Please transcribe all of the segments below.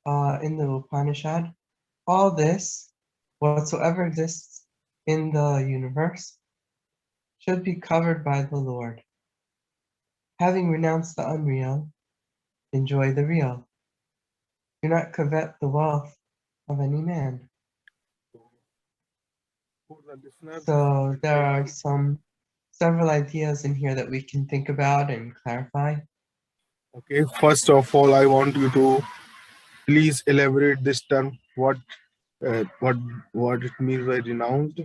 in the Upanishad, all this, whatsoever exists in the universe, should be covered by the Lord. Having renounced the unreal, enjoy the real. Do not covet the wealth of any man. For the listeners, So if there they are are several ideas in here that we can think about and clarify. okay, first of all, I want you to please elaborate this term. Uh, what what it means by renounced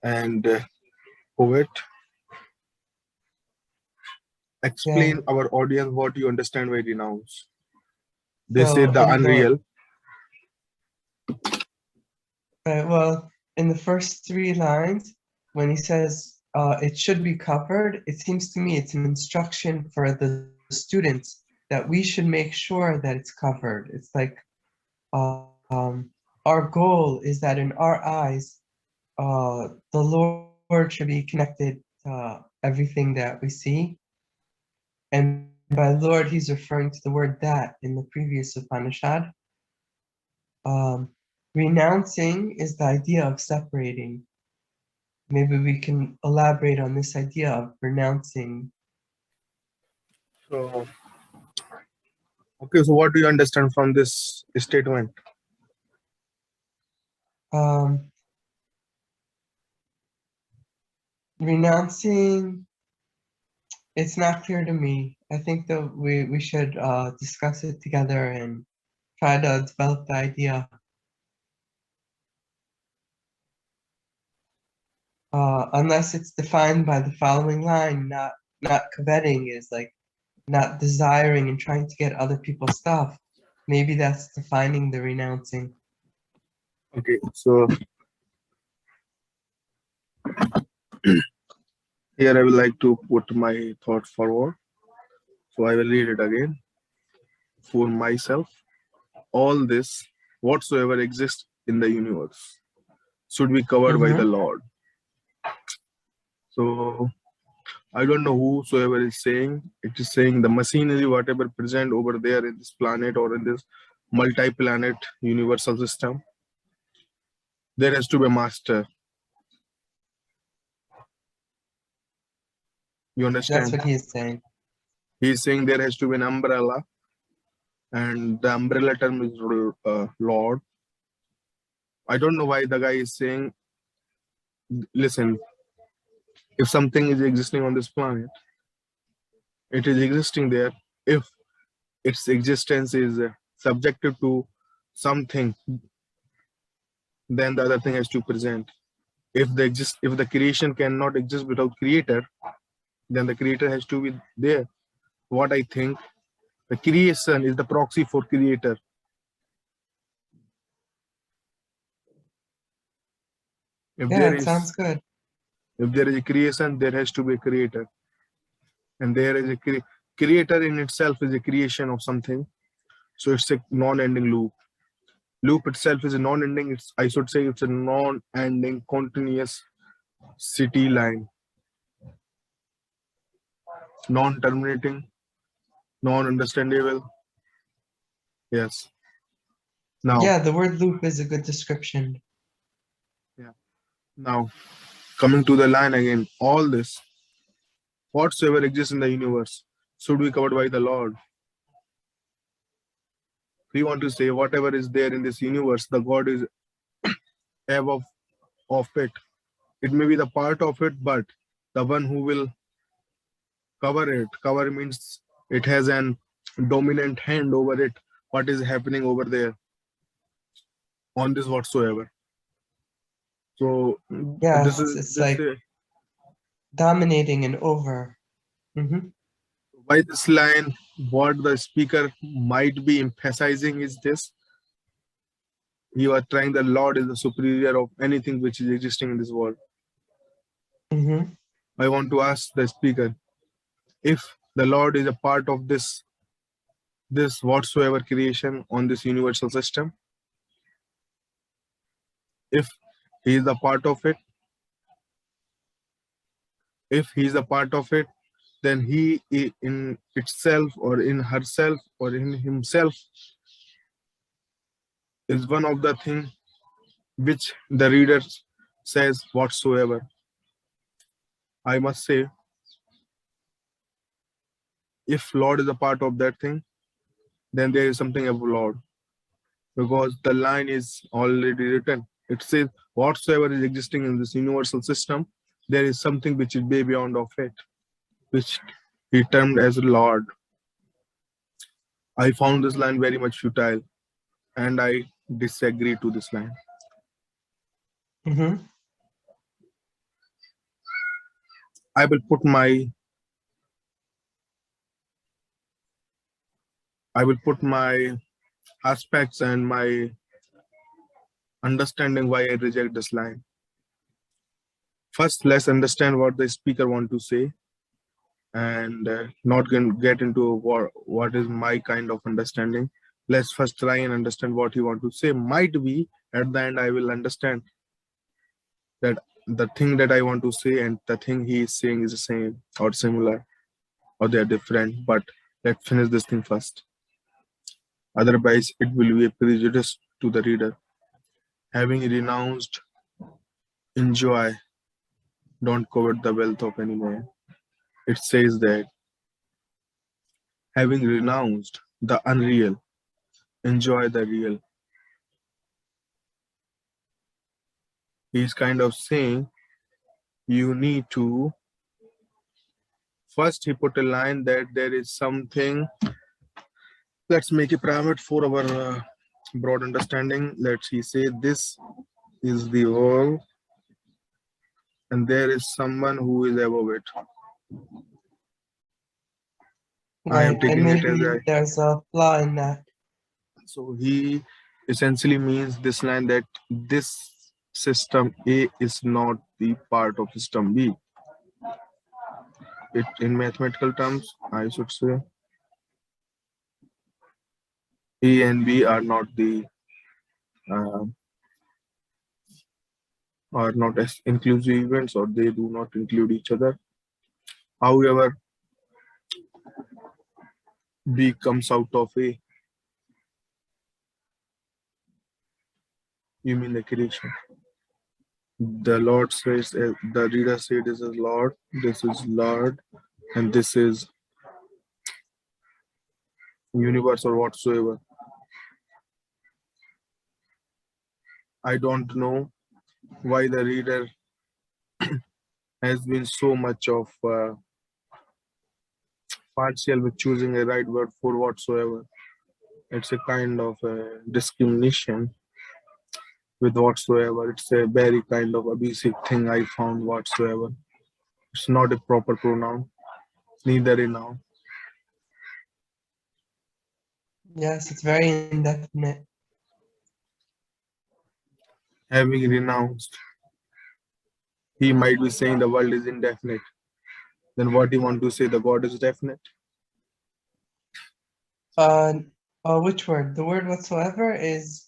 and poet. Yeah. Explain our audience what you understand by renounce. They say So the unreal. well, in the first three lines, when he says it should be covered, it seems to me it's an instruction for the students that we should make sure that it's covered. It's like our goal is that in our eyes, the Lord should be connected to everything that we see. And by Lord, he's referring to the word that in the previous Upanishad. Um, renouncing is the idea of separating. Maybe we can elaborate on this idea of renouncing. So okay, so what do you understand from this statement? Um, renouncing, it's not clear to me. I think that we should discuss it together and try to develop the idea. Unless it's defined by the following line, not coveting is like not desiring and trying to get other people's stuff. Maybe that's defining the renouncing. Okay, so here I would like to put my thought forward. So I will read it again. For myself, all this, whatsoever exists in the universe, should be covered by the Mm-hmm. Lord. So I don't know whosoever is saying. It is saying the machinery, whatever present over there in this planet or in this multi-planet universal system, there has to be a master. You That's understand? what he is saying. He is saying there has to be an umbrella, and the umbrella term is Lord. I don't know why the guy is saying, listen, if something is existing on this planet, it is existing there. If its existence is subjected to something, then the other thing has to present. If the creation cannot exist without creator, then the creator has to be there. What I think, the creation is the proxy for creator. If Yeah, there it sounds is good. if there is a creation, there has to be a creator, and there is a creator in itself is a creation of something. So it's a non-ending loop. Loop itself is a non-ending. I should say it's a non-ending continuous city line, non-terminating, non-understandable. Yes. Now, Yeah, the word loop is a good description. yeah. Now coming to the line again, all this whatsoever exists in the universe should be covered by the Lord. We want to say whatever is there in this universe, the God is above of it. It may be the part of it, but the one who will cover it. Cover means it has an dominant hand over it. What is happening over there on this whatsoever. So Yeah, this it's, is it's this like dominating and over. Hmm. by this line. What the speaker might be emphasizing is this: you are trying the Lord is the superior of anything which is existing in this world. Hmm. I want to ask the speaker if the Lord is a part of this whatsoever creation on this universal system. If he is a part of it, if he is a part of it, then he in itself or in herself or in himself is one of the thing which the reader says whatsoever. I must say, if Lord is a part of that thing, then there is something about Lord, because the line is already written. It says, whatsoever is existing in this universal system, there is something which is way beyond of it, which he termed as Lord. I found this line very much futile, and I disagree to this line. Mm-hmm. I will put my aspects and my understanding why I reject this line. First, let's understand what the speaker want to say, and not get into what is my kind of understanding. Let's first try and understand what he want to say. Might be at the end I will understand that the thing that I want to say and the thing he is saying is the same or similar, or they are different. But let's finish this thing first. Otherwise, it will be a prejudice to the reader. Having renounced, enjoy, don't covet the wealth of any man. It says that having renounced the unreal, enjoy the real. He's kind of saying you need to first, he put a line that there is something. Let's make it private for our broad understanding. Let's he say this is the world and there is someone who is above it. I am Right, and taking it as maybe there's a flaw in that. so he essentially means this line that this system A is not the part of system B. It in mathematical terms, I should say A and B uh, are not as inclusive events, or they do not include each other. However, B comes out of A. You mean the creation. The Lord says, the reader said, this is Lord, this is Lord, and this is universe or whatsoever. I don't know why the reader has been so much of partial with choosing a right word for whatsoever. It's a kind of discrimination with whatsoever. It's a very kind of abusive thing I found whatsoever. It's not a proper pronoun, neither a noun. Yes, it's very indefinite. Having renounced, he might be saying the world is indefinite. Then what he want to say, the God is definite? Uh, which word? The word whatsoever is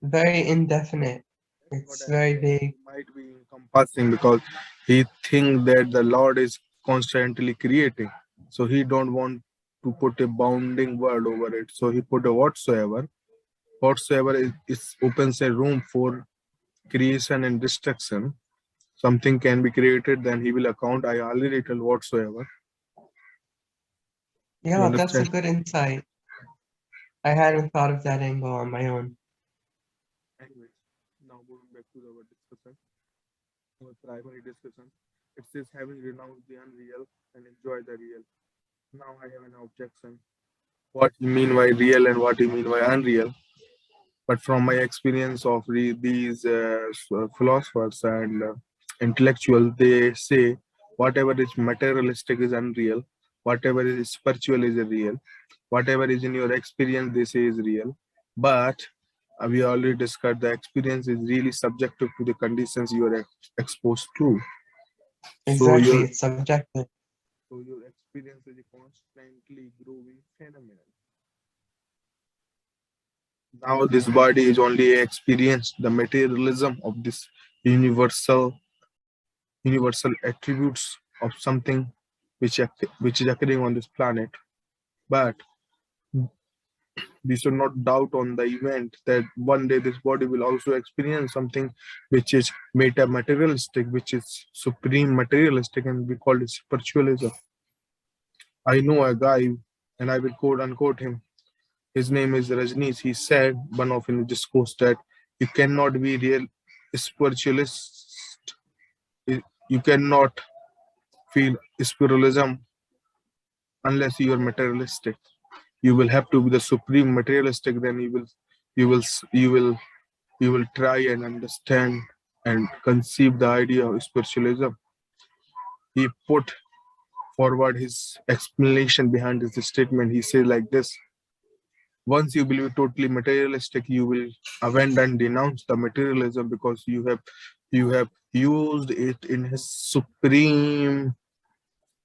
very indefinite. That's what It's I'm very saying. vague. He might be encompassing because he think that the Lord is constantly creating. So he don't want to put a bounding word over it. So he put a whatsoever. Whatsoever is opens a room for creation and destruction. Something can be created, then he will account. I already tell whatsoever. You Yeah, that's a understand? good insight. I hadn't thought of that angle on my own. Anyways, now moving back to our discussion, our primary discussion. It says having renounced the unreal and enjoy the real. Now I have an objection. What you mean by real and what you mean by unreal? But from my experience of these philosophers and intellectuals, they say whatever is materialistic is unreal, whatever is spiritual is real, whatever is in your experience they say is real. But we already discussed the experience is really subjective to the conditions you are exposed to. So Exactly, your it's subjective. so your experience is a constantly growing phenomenon. Now this body is only experience the materialism of this universal universal attributes of something which is occurring on this planet. But We should not doubt on the event that one day this body will also experience something which is meta materialistic, which is supreme materialistic, and we call it spiritualism. I know a guy, and I will quote unquote him. His name is Rajneesh. He said one of in discourse that you cannot be real spiritualist. You cannot feel spiritualism unless you are materialistic. You will have to be the supreme materialistic. Then you will, you will, you will try and understand and conceive the idea of spiritualism. He put forward his explanation behind this statement. He said like this: once you believe totally materialistic, you will abandon, denounce the materialism because you have used it in his supreme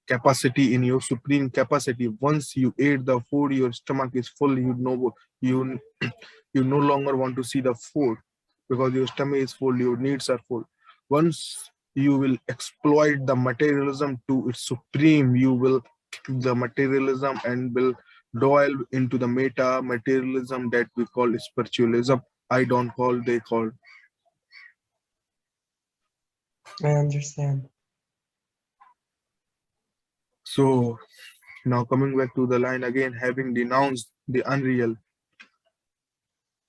capacity, in your supreme capacity. Once you ate the food, your stomach is full. You you no longer want to see the food because your stomach is full, your needs are full. Once you will exploit the materialism to its supreme, you will the materialism and will delve into the meta materialism that we call spiritualism. I don't call, they call. I understand. So now coming back to the line again, having denounced the unreal,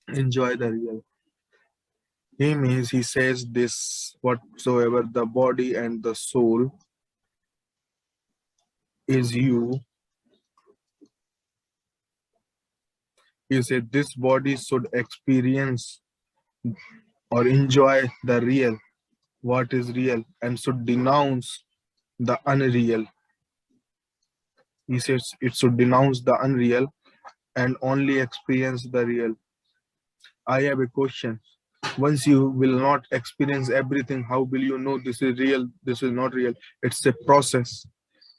enjoy the real. He means, he says this: whatsoever the body and the soul is you, he said this body should experience or enjoy the real, what is real, and should denounce the unreal. He says it should denounce the unreal and only experience the real. I have a question. Once you will not experience everything, how will you know this is real, this is not real? It's a process.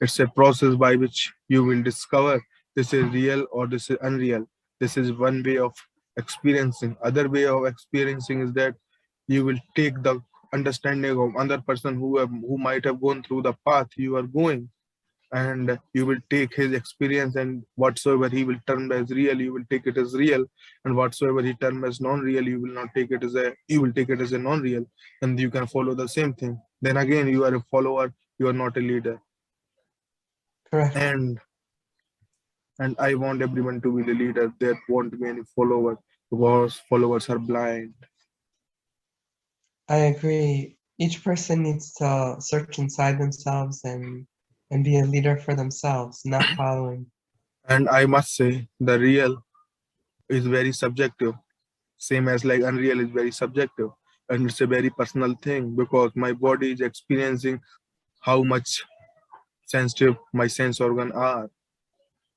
It's a process by which you will discover this is real or this is unreal. This is one way of experiencing. Other way of experiencing is that you will take the understanding of another person who might have gone through the path you are going, and you will take his experience, and whatsoever he will term as real, you will take it as real, and whatsoever he term as non-real, you will not take it as a you will take it as a non-real, and you can follow the same thing. Then again, you are a follower, you are not a leader. Correct. And I want everyone to be the leader. There won't be any follower because followers are blind. I agree. Each person needs to search inside themselves and be a leader for themselves, not following. And I must say the real is very subjective, same as like unreal is very subjective, and it's a very personal thing because my body is experiencing how much sensitive my sense organ are.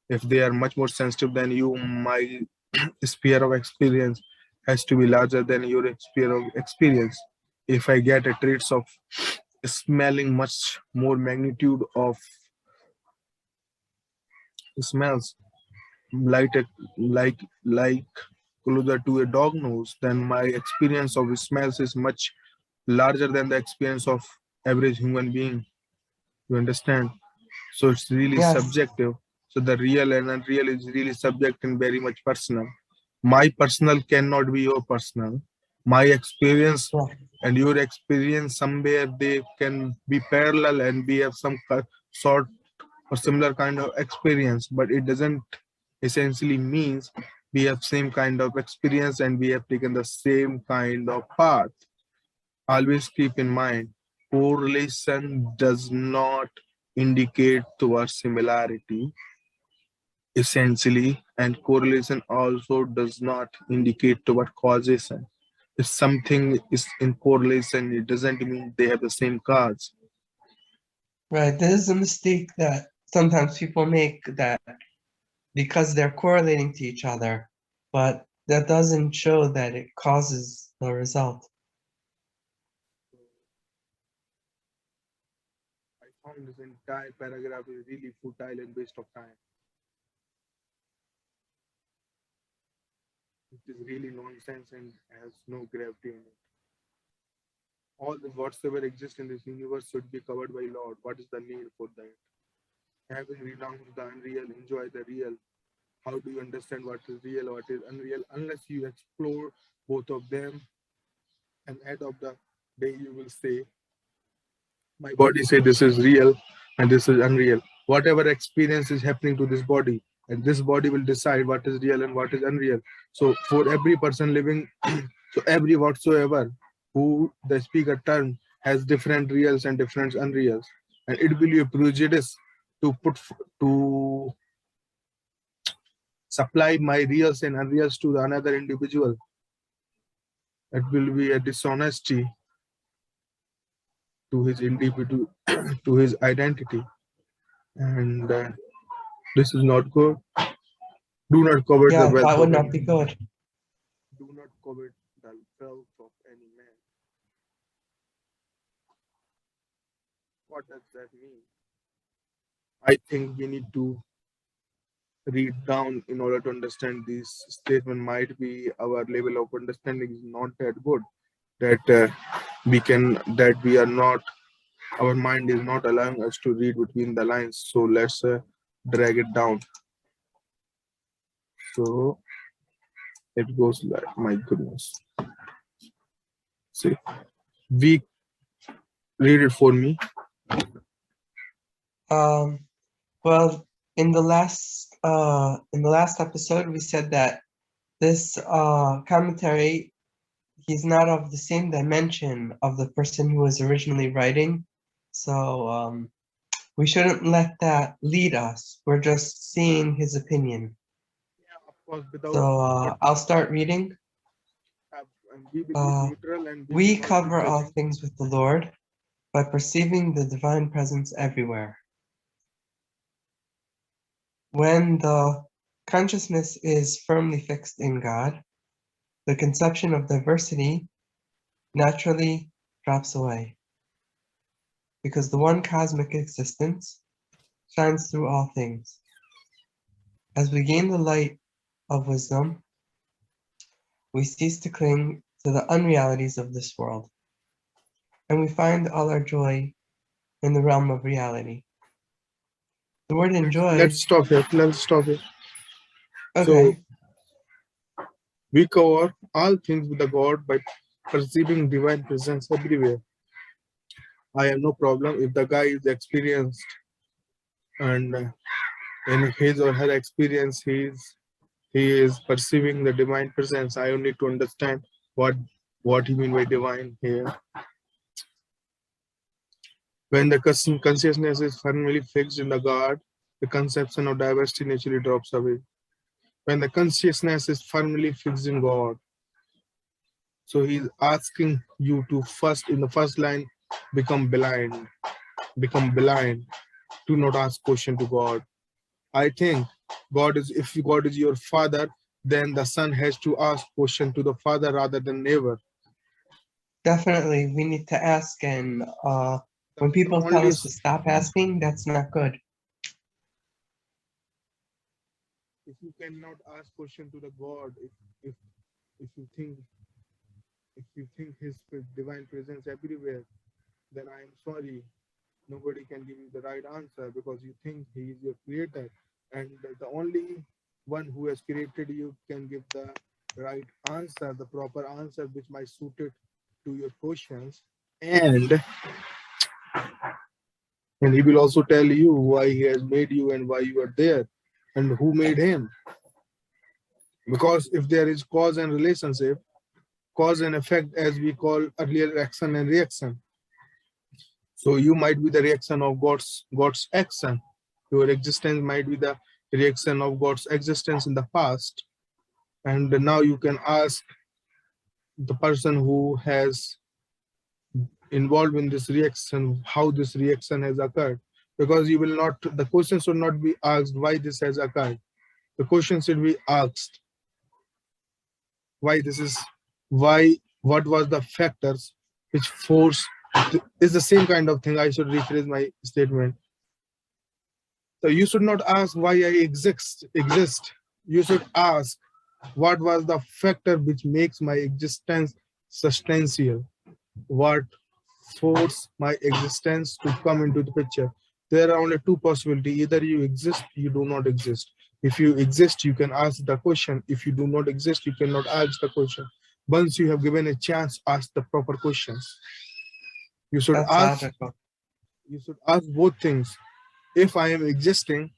If they are much more sensitive than you, my sphere of experience has to be larger than your sphere of experience. If I get a traits of smelling much more magnitude of smells, like a, like closer to a dog nose, then my experience of smells is much larger than the experience of average human being. You understand? So it's really Yes, subjective. So the real and unreal is really subject and very much personal. My personal cannot be your personal. My experience correct. and your experience, somewhere they can be parallel and we have some sort or similar kind of experience, but it doesn't essentially means we have same kind of experience and we have taken the same kind of path. Always keep in mind, correlation does not indicate towards similarity, essentially, and correlation also does not indicate toward causation. If something is in correlation, it doesn't mean they have the same cause. Right. This is a mistake that sometimes people make, that because they're correlating to each other, but that doesn't show that it causes the result. I found this entire paragraph is really futile and waste of time. It is really nonsense and has no gravity in it. All the whatsoever exists in this universe should be covered by Lord. What is the need for that? Having renounced the unreal, enjoy the real. How do you understand what is real, what is unreal? Unless you explore both of them, and end of the day, you will say, my body say this is real and this is unreal. Whatever experience is happening to this body, and this body will decide what is real and what is unreal. So for every person living, so every whatsoever who the speaker term has different reals and different unreals, and it will be a prejudice to to supply my reals and unreals to the another individual. It will be a dishonesty to his individual, to his identity, and this is not good. Do not covet the Yeah, wealth that would of not be any man. good. Do not covet the wealth of any man. What does that mean? I think we need to read down in order to understand this statement. Might be our level of understanding is not that good. That we are not, our mind is not allowing us to read between the lines. So let's drag it down. So it goes like, my goodness. See, we read it for me. Um, well, in the last episode, we said that this commentary, he's not of the same dimension of the person who was originally writing. So we shouldn't let that lead us. We're just seeing his opinion. Yeah, of course, So without not I'll start reading. and we will be Uh, neutral and we we will not be cover all judging. things with the Lord by perceiving the divine presence everywhere. When the consciousness is firmly fixed in God, the conception of diversity naturally drops away, because the one cosmic existence shines through all things. As we gain the light of wisdom, we cease to cling to the unrealities of this world, and we find all our joy in the realm of reality. The word Let's enjoy, stop here. Let's stop here. So okay, we cover all things with the God by perceiving divine presence everywhere. I have no problem if the guy is experienced and in his or her experience he is perceiving the divine presence. I only need to understand what you mean by divine here. When the consciousness is firmly fixed in the God, the conception of diversity naturally drops away. When the consciousness is firmly fixed in God, so he's asking you to first, in the first line, become blind. Become blind. Do not ask question to God. I think if God is your father, then the son has to ask question to the father rather than never. definitely we need to ask, and when The people tell only us to stop asking, that's not good. if you cannot ask question to the God, if if you think if you think his divine presence everywhere, then I am sorry, nobody can give you the right answer because you think he is your creator, and the only one who has created you can give the right answer, the proper answer which might suit it to your questions, and and he will also tell you why he has made you and why you are there and who made him. Because if there is cause and relationship, cause and effect, as we call earlier, action and reaction. So you might be the reaction of God's action. Your existence might be the reaction of God's existence in the past. And now you can ask the person who has involved in this reaction how this reaction has occurred. Because you will not, the question should not be asked why this has occurred. The question should be asked why this is, why, what was the factors which force, is the same kind of thing. I should rephrase my statement. So you should not ask why I exist. You should ask what was the factor which makes my existence substantial? What forced my existence to come into the picture? There are only two possibilities. Either you exist, you do not exist. If you exist, you can ask the question. If you do not exist, you cannot ask the question. Once you have given a chance, ask the proper questions. You should That's ask, logical. both things. If I am existing,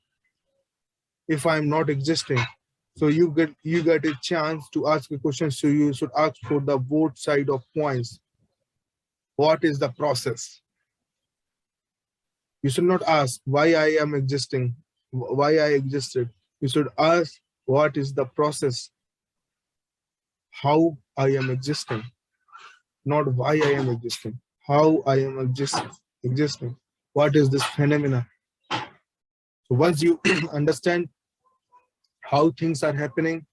if I am not existing. So you get a chance to ask a question. So you should ask for the both side of points. What is the process? You should not ask why I am existing, why I existed. You should ask what is the process, how I am existing, not why I am existing, how I am existing. What is this phenomena? So once you understand how things are happening,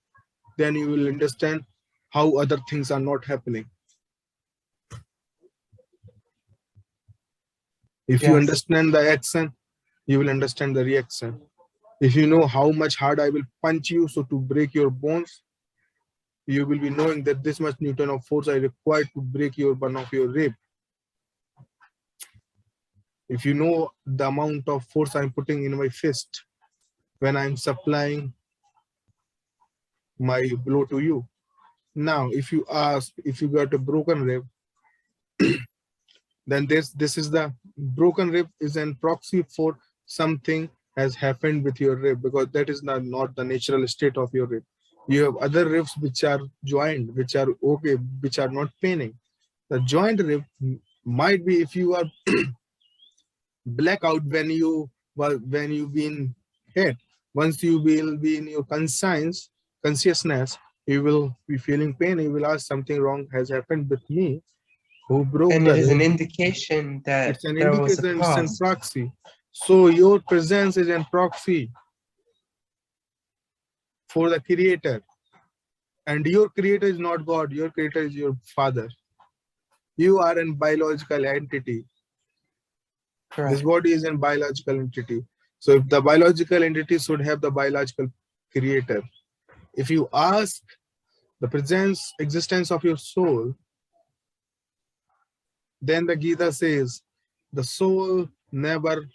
then you will understand how other things are not happening. If you Yes. understand the action, you will understand the reaction. If you know how much hard I will punch you so to break your bones, you will be knowing that this much Newton of force I require to break your one of your rib. If you know the amount of force I'm putting in my fist when I'm supplying my blow to you. Now, if you ask if you got a broken rib, then this is the broken rib is an proxy for something has happened with your rib, because that is not the natural state of your rib. You have other ribs which are joined, which are okay, which are not paining. The joint rib might be, if you are blackout when you been hit. Once you will be in your consciousness, you will be feeling pain. You will ask something wrong has happened with me. Who broke And the it is an rib? indication that It's an there was a indicator, it's an cause. proxy. So your presence is an proxy for the creator. And your creator is not God, your creator is your father. You are a biological entity. This Correct. body is a biological entity. So if the biological entity should have the biological creator. If you ask the presence, existence of your soul, then the Gita says, the soul never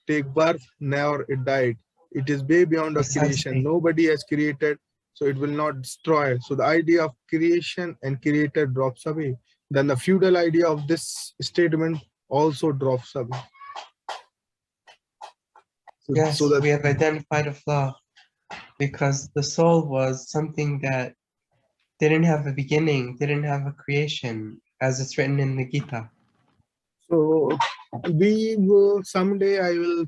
take birth, never it died. It is way beyond of creation. Precisely. Nobody has created, so it will not destroy. So the idea of creation and creator drops away. Then the feudal idea of this statement also drops away. So Yes, that we have identified a flaw because the soul was something that didn't have a beginning, didn't have a creation, as it's written in the Gita. so we will someday I will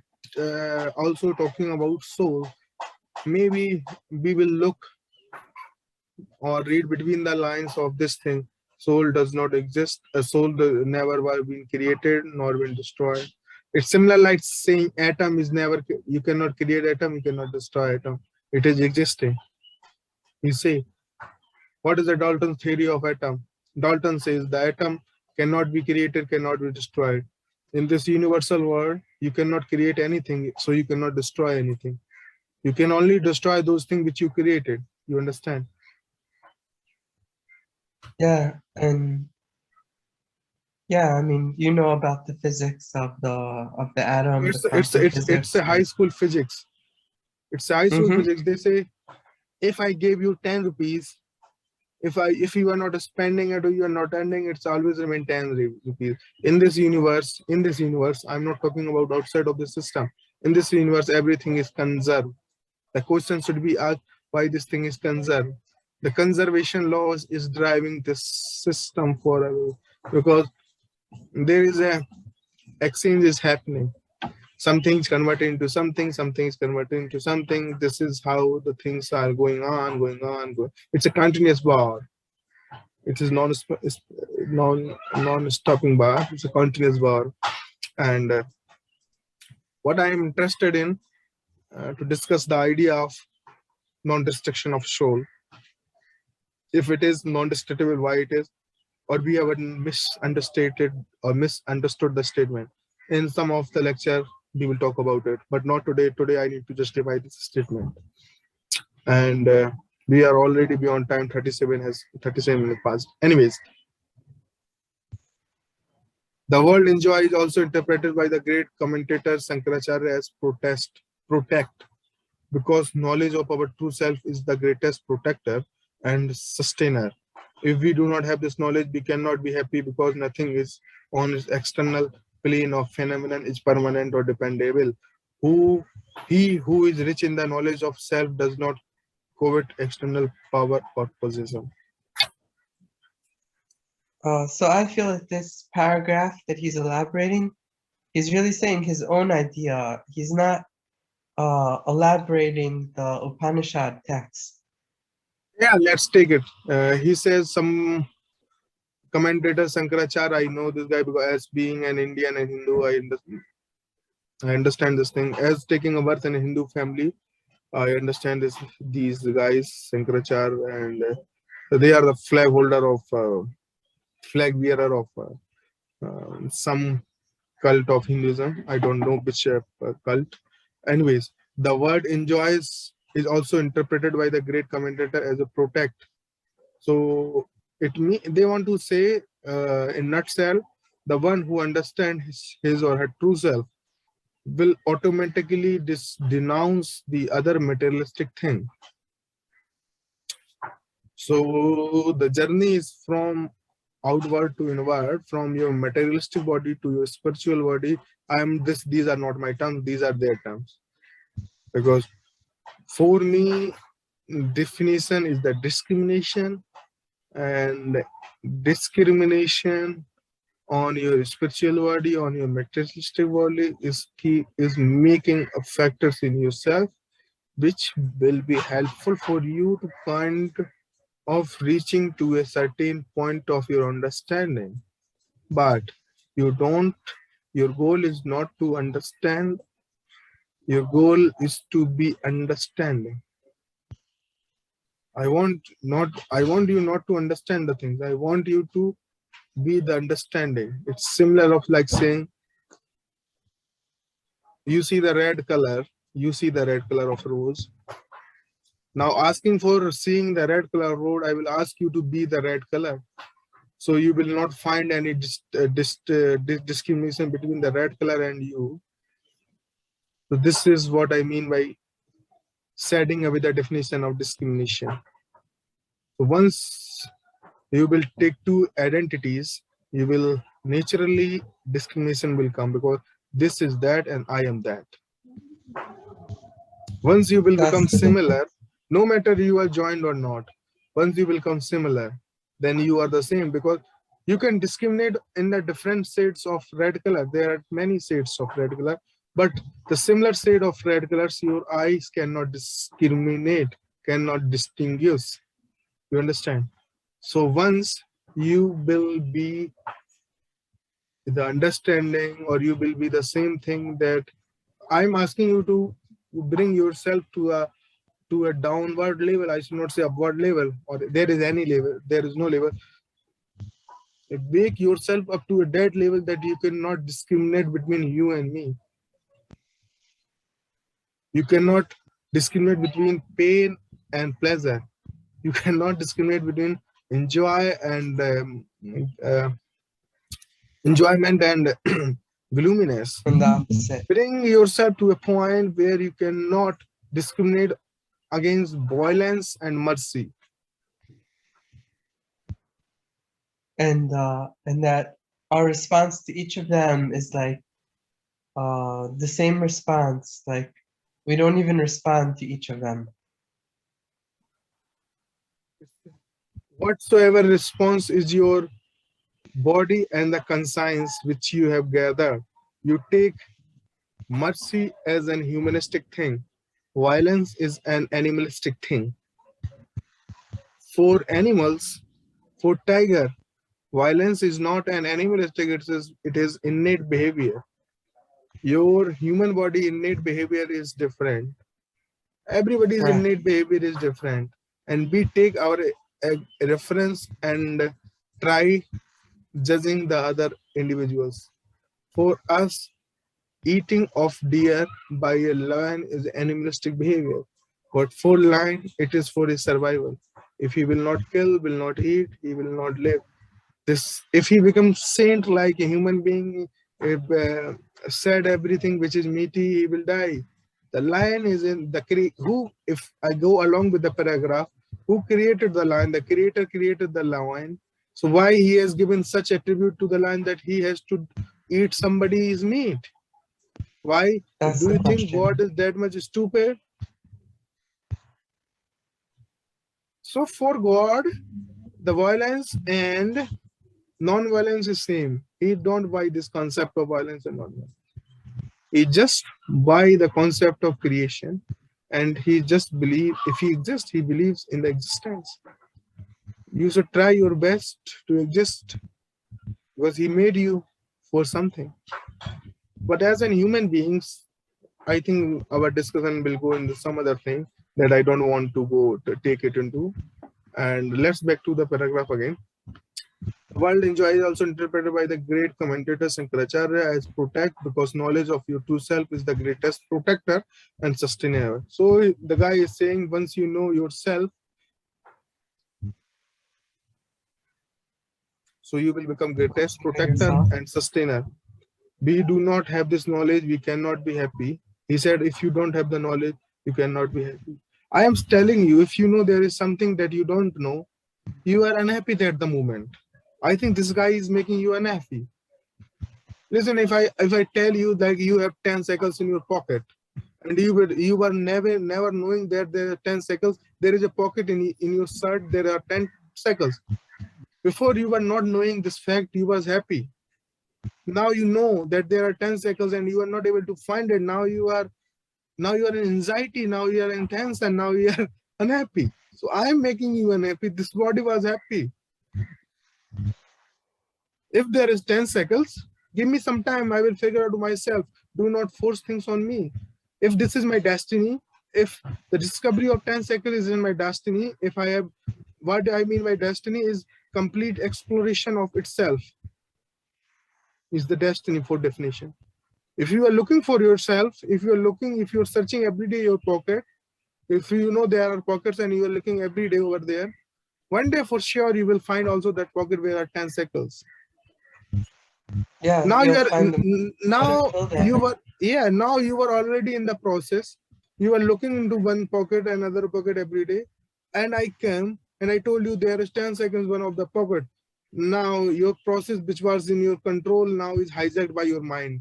also talking about soul. Maybe we will look or read between the lines of this thing. Soul does not exist. A soul never was been created nor been destroyed. It's similar like saying atom is never. You cannot create atom. You cannot destroy atom. It is existing. You say, what is the Dalton's theory of atom? Dalton says the atom cannot be created, cannot be destroyed. In this universal world, you cannot create anything, so you cannot destroy anything. You can only destroy those things which you created. You understand? Yeah, and yeah, I mean, you know about the physics of the atom, the quantum It's a physics, high right? school physics. It's a high school Mm-hmm. physics. They say if I gave you 10 rupees, if you are not spending it or you are not earning, it's always remain 10 rupees. In this universe, I'm not talking about outside of the system. In this universe, everything is conserved. The question should be asked why this thing is conserved. The conservation laws is driving this system forever, because there is a exchange is happening. Something's converted into something, something's converted into something. This is how the things are going on, going on, going. It's a continuous bar. It is non-stopping bar. It's a continuous bar. And what I am interested in to discuss the idea of non-destruction of soul. If it is non-destructible, why it is, or we have misunderstood or misunderstood the statement. In some of the lecture, we will talk about it, but not today. Today, I need to justify this statement. And we are already beyond time. 37 minutes passed. Anyways, the word enjoy is also interpreted by the great commentator Sankaracharya as protect. because knowledge of our true self is the greatest protector and sustainer. If we do not have this knowledge, we cannot be happy because nothing is on its external plane of phenomenon is permanent or dependable. Who he who is rich in the knowledge of self does not covet external power or possession. So I feel that this paragraph that he's elaborating, he's really saying his own idea. He's not elaborating the Upanishad text. Yeah, let's take it. He says some commentator Shankaracharya. I know this guy because as being an Indian and Hindu, I understand this thing. As taking a birth in a Hindu family, I understand this. These guys, Shankaracharya, and they are the flag holder of flag bearer of some cult of Hinduism. I don't know which cult. Anyways, the word enjoys is also interpreted by the great commentator as a protect. So they want to say in nutshell, the one who understands his or her true self will automatically denounce the other materialistic thing. So the journey is from outward to inward, from your materialistic body to your spiritual body. I am this, these are not my terms, these are their terms. Because for me, definition is the discrimination, and discrimination on your spiritual body, on your materialistic body is key, is making a factors in yourself which will be helpful for you to find of reaching to a certain point of your understanding. But you don't, your goal is not to understand, your goal is to be understanding. I want you not to understand the things. I want you to be the understanding. It's similar of like saying, you see the red color, you see the red color of rose. Now asking for seeing the red color road, I will ask you to be the red color. So you will not find any discrimination between the red color and you. So this is what I mean by setting away the definition of discrimination. So once you will take two identities, you will naturally discrimination will come because this is that and I am that. Once you will become similar, no matter you are joined or not, once you become similar, then you are the same because you can discriminate in the different shades of red color. There are many shades of red color, but the similar shade of red colors, your eyes cannot discriminate, cannot distinguish. You understand? So once you will be the understanding, or you will be the same thing that I'm asking you to bring yourself to a downward level. I should not say upward level, or there is any level. There is no level. Make yourself up to a that level that you cannot discriminate between you and me. You cannot discriminate between pain and pleasure. You cannot discriminate between enjoy and enjoyment and gloominess. And the opposite. Bring yourself to a point where you cannot discriminate against violence and mercy. And that our response to each of them is like the same response. Like we don't even respond to each of them. Whatsoever response is your body and the conscience which you have gathered. You take mercy as an humanistic thing. Violence is an animalistic thing. For animals, for tiger, violence is not an animalistic, it is innate behavior. Your human body innate behavior is different. Everybody's Correct. innate behavior is different. And we take our reference and try judging the other individuals. For us, eating of deer by a lion is animalistic behavior. But for lion, it is for his survival. If he will not kill, will not eat, he will not live. This, if he becomes saint like a human being, if, said everything which is meaty, he will die. The lion is in the who, if I go along with the paragraph, who created the lion? The creator created the lion. So why he has given such attribute to the lion that he has to eat somebody's meat? Why? That's Do the you think question. God is that much stupid? So for God, the violence and non-violence is same. He don't buy this concept of violence and non-violence. He just buy the concept of creation, and he just believe if he exists, he believes in the existence. You should try your best to exist because he made you for something. But as an human beings, I think our discussion will go into some other thing that I don't want to go to take it into. And let's back to the paragraph again. World enjoy is also interpreted by the great commentators and Shankaracharya as protect, because knowledge of your true self is the greatest protector and sustainer. So the guy is saying once you know yourself, so you will become greatest For protector yourself. and sustainer. We do not have this knowledge, we cannot be happy. He said, if you don't have the knowledge, you cannot be happy. I am telling you, if you know there is something that you don't know, you are unhappy at the moment. I think this guy is making you unhappy. Listen, if I tell you that you have 10 cycles in your pocket, and you were never knowing that there are 10 cycles, there is a pocket in your shirt, there are 10 cycles. Before you were not knowing this fact, you was happy. Now you know that there are 10 cycles and you are not able to find it. Now you are in anxiety, now you are intense, and now you are unhappy. So I am making you unhappy. This body was happy. If there is 10 cycles, give me some time, I will figure out myself. Do not force things on me. If this is my destiny, if the discovery of 10 cycles is in my destiny, if I have, what I mean by destiny is complete exploration of itself, is the destiny for definition. If you are looking for yourself, if you're searching every day your pocket, if you know there are pockets and you are looking every day over there, one day for sure you will find also that pocket where are 10 cycles. Yeah, Now you'll you are find them. But now until you then, were yeah now you were already in the process. You are looking into one pocket, another pocket every day, and I came and I told you there is 10 seconds one of the pocket. Now your process which was in your control now is hijacked by your mind.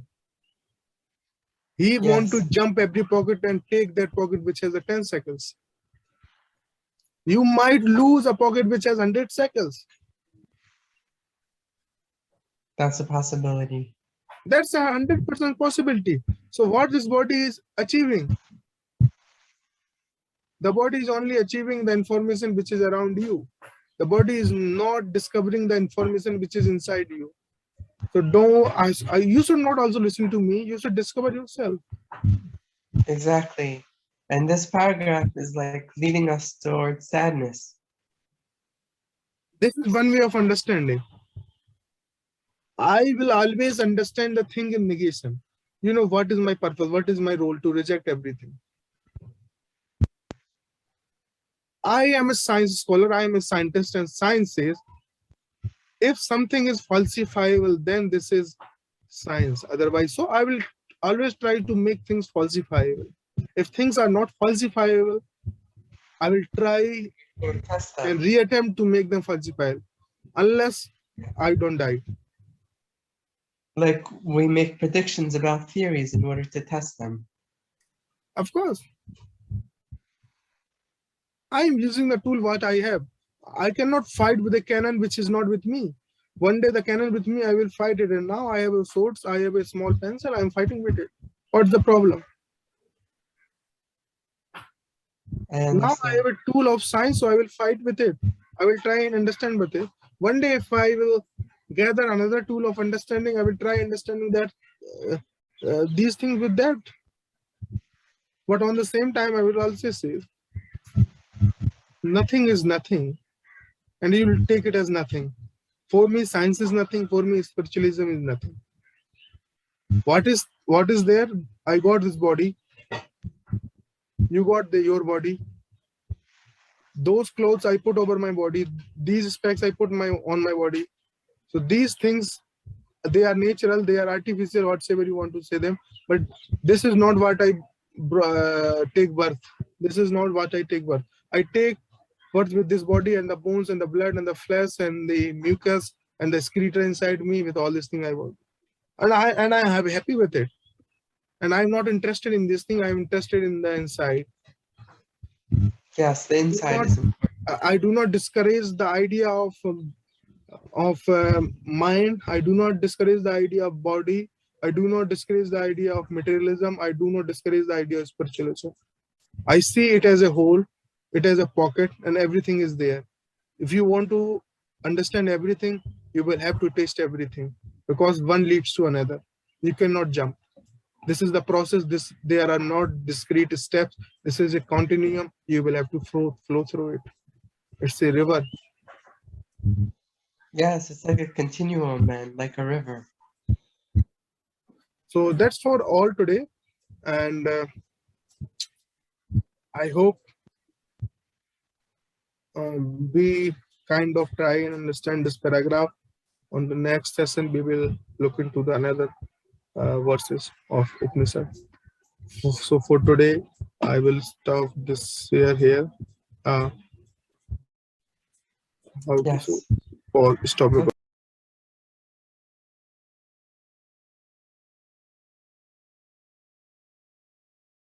He want to yes, jump every pocket and take that pocket which has a 10 seconds. You might lose a pocket which has 100 seconds. that's a possibility. That's a 100% possibility. So what this body is achieving? The body is only achieving the information which is around you. The body is not discovering the information which is inside you. So you should not also listen to me. You should discover yourself. Exactly. And this paragraph is like leading us towards sadness. This is one way of understanding. I will always understand the thing in negation. You know, what is my purpose? What is my role? To reject everything. I am a science scholar. I am a scientist, and science says if something is falsifiable, then this is science. Otherwise, so I will always try to make things falsifiable. If things are not falsifiable, I will try Or test and them. reattempt to make them falsifiable, unless I don't die. Like we make predictions about theories in order to test them. Of course, I am using the tool what I have. I cannot fight with a cannon which is not with me. One day the cannon with me, I will fight it. And now I have a sword, I have a small pencil, I am fighting with it. What's the problem? I Now I understand. have a tool of science, so I will fight with it. I will try and understand with it. One day, if I will gather another tool of understanding, I will try understanding that these things with that. But on the same time, I will also say nothing is nothing, and you will take it as nothing. For me, science is nothing. For me, spiritualism is nothing. What is there? I got this body. You got your body. Those clothes I put over my body. These specs I put on my body. So these things, they are natural, they are artificial, whatsoever you want to say them. But this is not what I take birth. This is not what I take birth. I take birth with this body and the bones and the blood and the flesh and the mucus and the excreta inside me with all this thing I want. And I am happy with it. And I'm not interested in this thing. I'm interested in the inside. Yes, the inside is important. I do not discourage the idea of mind. I do not discourage the idea of body. I do not discourage the idea of materialism. I do not discourage the idea of spiritualism. I see it as a whole, it as a pocket, and everything is there. If you want to understand everything, you will have to taste everything, because one leads to another. You cannot jump. This is the process. There are not discrete steps. This is a continuum. You will have to flow through it. It's a river. Yes, it's like a continuum, man, like a river. So that's for all today, and I hope we kind of try and understand this paragraph. On the next session, we will look into the another verses of Upanishad. So for today, I will stop this here. How to Yes. stop it.